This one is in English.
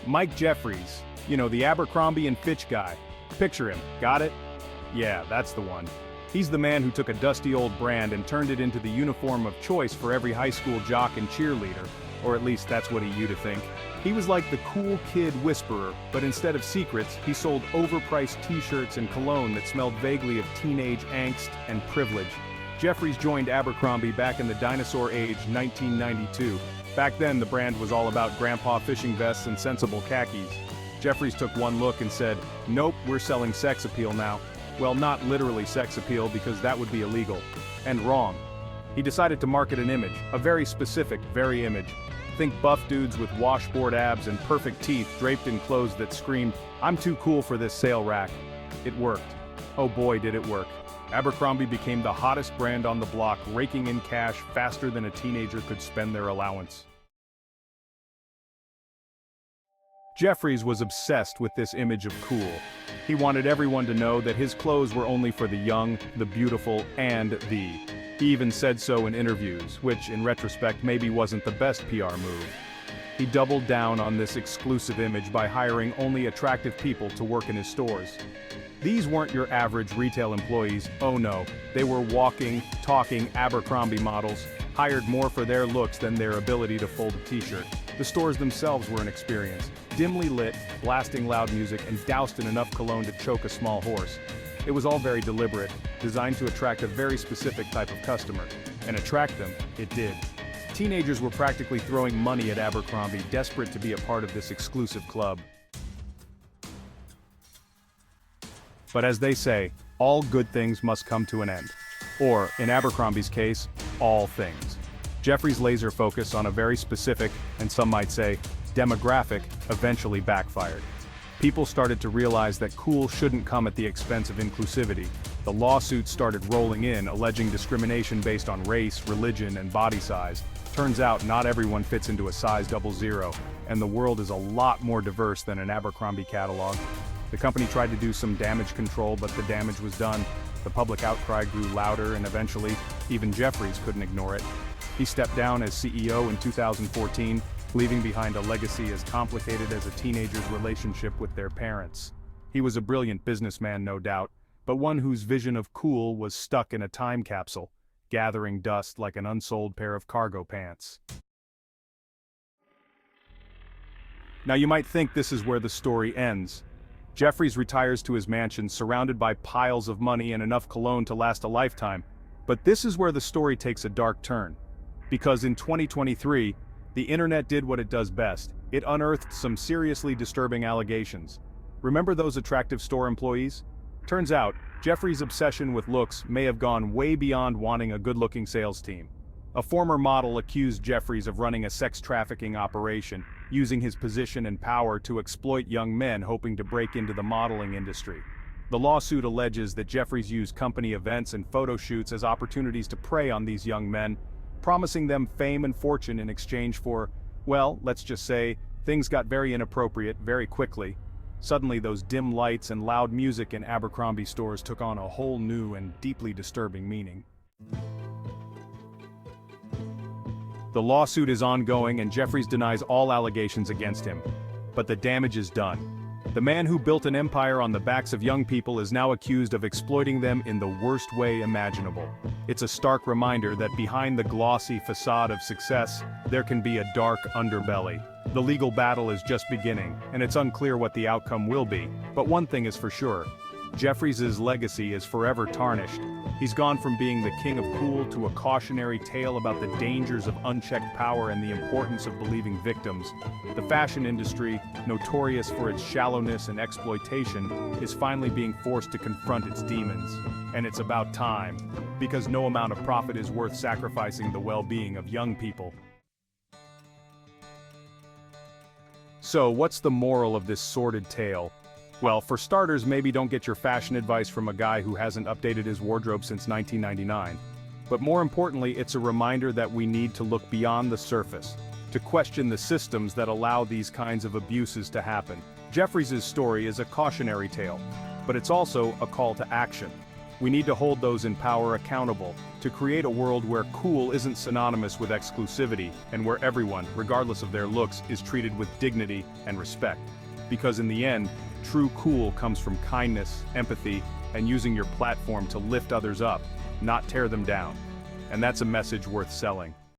Mike Jefferies, the Abercrombie and Fitch guy. Picture him, got it? Yeah, that's the one. He's the man who took a dusty old brand and turned it into the uniform of choice for every high school jock and cheerleader, or at least that's what he used to think. He was like the cool kid whisperer, but instead of secrets, he sold overpriced t-shirts and cologne that smelled vaguely of teenage angst and privilege. Jefferies joined Abercrombie back in the dinosaur age, 1992. Back then, the brand was all about grandpa fishing vests and sensible khakis. Jefferies took one look and said, "Nope, we're selling sex appeal now." Well, not literally sex appeal because that would be illegal. And wrong. He decided to market an image, a very specific, very image. Think buff dudes with washboard abs and perfect teeth draped in clothes that screamed, "I'm too cool for this sale rack." It worked. Oh boy, did it work. Abercrombie became the hottest brand on the block, raking in cash faster than a teenager could spend their allowance. Jefferies was obsessed with this image of cool. He wanted everyone to know that his clothes were only for the young, the beautiful, and the. He even said so in interviews, which, in retrospect, maybe wasn't the best PR move. He doubled down on this exclusive image by hiring only attractive people to work in his stores. These weren't your average retail employees, oh no, they were walking, talking Abercrombie models, hired more for their looks than their ability to fold a t-shirt. The stores themselves were an experience, dimly lit, blasting loud music, and doused in enough cologne to choke a small horse. It was all very deliberate, designed to attract a very specific type of customer. And attract them, it did. Teenagers were practically throwing money at Abercrombie, desperate to be a part of this exclusive club. But as they say, all good things must come to an end. Or, in Abercrombie's case, all things. Jefferies' laser focus on a very specific, and some might say, demographic, eventually backfired. People started to realize that cool shouldn't come at the expense of inclusivity. The lawsuits started rolling in, alleging discrimination based on race, religion, and body size. Turns out not everyone fits into a size 00, and the world is a lot more diverse than an Abercrombie catalog. The company tried to do some damage control, but the damage was done. The public outcry grew louder, and eventually, even Jefferies couldn't ignore it. He stepped down as CEO in 2014, leaving behind a legacy as complicated as a teenager's relationship with their parents. He was a brilliant businessman, no doubt, but one whose vision of cool was stuck in a time capsule, gathering dust like an unsold pair of cargo pants. Now you might think this is where the story ends. Jefferies retires to his mansion surrounded by piles of money and enough cologne to last a lifetime. But this is where the story takes a dark turn. Because in 2023, the internet did what it does best. It unearthed some seriously disturbing allegations. Remember those attractive store employees? Turns out, Jefferies' obsession with looks may have gone way beyond wanting a good-looking sales team. A former model accused Jefferies of running a sex trafficking operation, using his position and power to exploit young men hoping to break into the modeling industry. The lawsuit alleges that Jefferies used company events and photo shoots as opportunities to prey on these young men, promising them fame and fortune in exchange for, well, let's just say, things got very inappropriate very quickly. Suddenly those dim lights and loud music in Abercrombie stores took on a whole new and deeply disturbing meaning. The lawsuit is ongoing and Jefferies denies all allegations against him. But the damage is done. The man who built an empire on the backs of young people is now accused of exploiting them in the worst way imaginable. It's a stark reminder that behind the glossy facade of success, there can be a dark underbelly. The legal battle is just beginning, and it's unclear what the outcome will be. But one thing is for sure. Jefferies' legacy is forever tarnished. He's gone from being the king of cool to a cautionary tale about the dangers of unchecked power and the importance of believing victims. The fashion industry, notorious for its shallowness and exploitation, is finally being forced to confront its demons. And it's about time, because no amount of profit is worth sacrificing the well-being of young people. So, what's the moral of this sordid tale? Well, for starters, maybe don't get your fashion advice from a guy who hasn't updated his wardrobe since 1999. But more importantly, it's a reminder that we need to look beyond the surface, to question the systems that allow these kinds of abuses to happen. Jefferies' story is a cautionary tale, but it's also a call to action. We need to hold those in power accountable, to create a world where cool isn't synonymous with exclusivity, and where everyone, regardless of their looks, is treated with dignity and respect. Because in the end, true cool comes from kindness, empathy, and using your platform to lift others up, not tear them down. And that's a message worth selling.